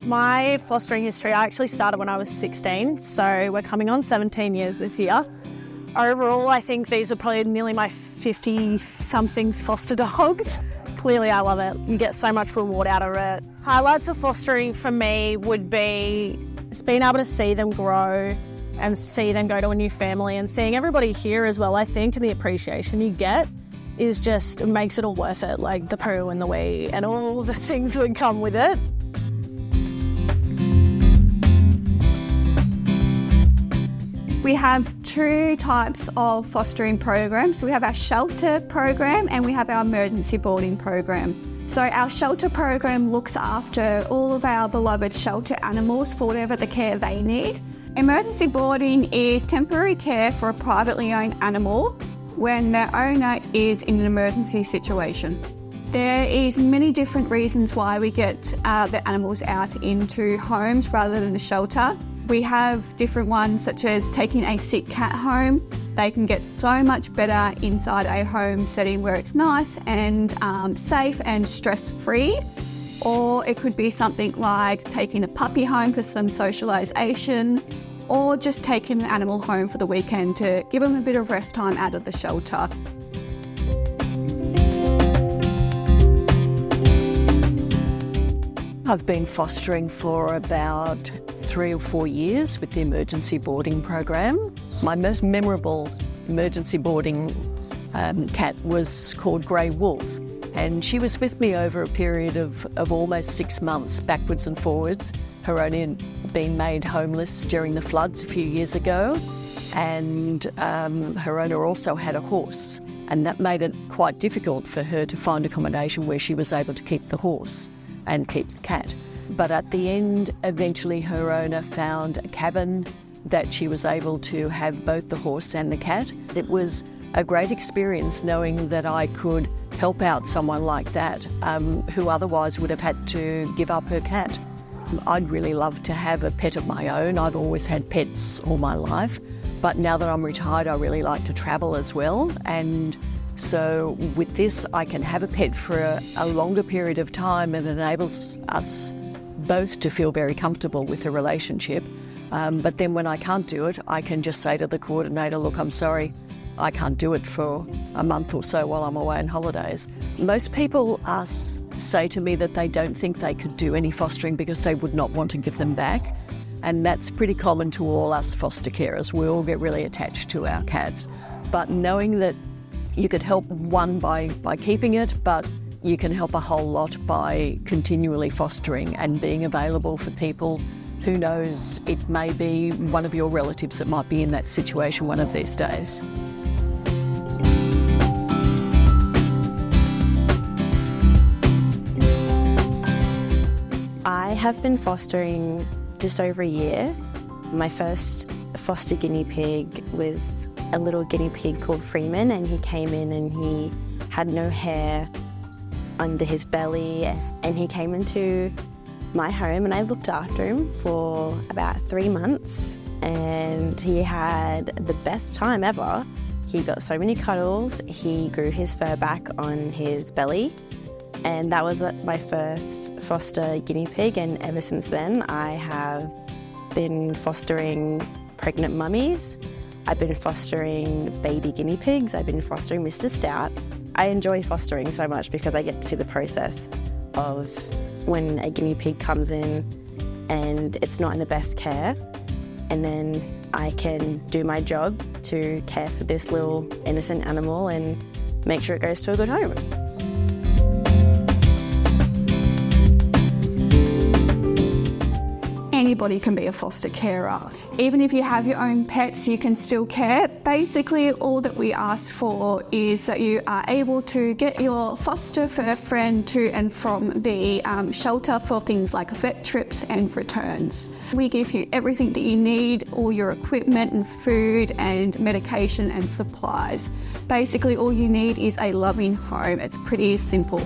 My fostering history, I actually started when I was 16, so we're coming on 17 years this year. Overall, I think these are probably nearly my 50-somethings foster dogs. Clearly, I love it. You get so much reward out of it. Highlights of fostering for me would be just being able to see them grow and see them go to a new family and seeing everybody here as well, I think, and the appreciation you get is just, it makes it all worth it, like the poo and the wee and all the things that come with it. We have two types of fostering programs. So we have our shelter program and we have our emergency boarding program. So our shelter program looks after all of our beloved shelter animals for whatever the care they need. Emergency boarding is temporary care for a privately owned animal when their owner is in an emergency situation. There is many different reasons why we get the animals out into homes rather than the shelter. We have different ones such as taking a sick cat home. They can get so much better inside a home setting where it's nice and safe and stress-free. Or it could be something like taking a puppy home for some socialisation, or just taking an animal home for the weekend to give them a bit of rest time out of the shelter. I've been fostering for about 3 or 4 years with the emergency boarding program. My most memorable emergency boarding cat was called Grey Wolf, and she was with me over a period of almost 6 months, backwards and forwards. Her owner had been made homeless during the floods a few years ago, and her owner also had a horse, and that made it quite difficult for her to find accommodation where she was able to keep the horse and keep the cat. But at the end, eventually her owner found a cabin that she was able to have both the horse and the cat. It was a great experience knowing that I could help out someone like that who otherwise would have had to give up her cat. I'd really love to have a pet of my own. I've always had pets all my life, but now that I'm retired, I really like to travel as well. And so with this, I can have a pet for a longer period of time, and it enables us both to feel very comfortable with the relationship. But then when I can't do it, I can just say to the coordinator, look, I'm sorry, I can't do it for a month or so while I'm away on holidays. Most people say to me that they don't think they could do any fostering because they would not want to give them back. And that's pretty common to all us foster carers. We all get really attached to our cats. But knowing that you could help one by keeping it, but you can help a whole lot by continually fostering and being available for people. Who knows, it may be one of your relatives that might be in that situation one of these days. I have been fostering just over a year. My first foster guinea pig was a little guinea pig called Freeman, and he came in and he had no hair under his belly, and he came into my home and I looked after him for about 3 months, and he had the best time ever. He got so many cuddles, he grew his fur back on his belly, and that was my first foster guinea pig. And ever since then I have been fostering pregnant mummies, I've been fostering baby guinea pigs, I've been fostering Mr. Stout. I enjoy fostering so much because I get to see the process of when a guinea pig comes in and it's not in the best care, and then I can do my job to care for this little innocent animal and make sure it goes to a good home. Anybody can be a foster carer. Even if you have your own pets, you can still care. Basically, all that we ask for is that you are able to get your foster fur friend to and from the shelter for things like vet trips and returns. We give you everything that you need, all your equipment and food and medication and supplies. Basically, all you need is a loving home. It's pretty simple.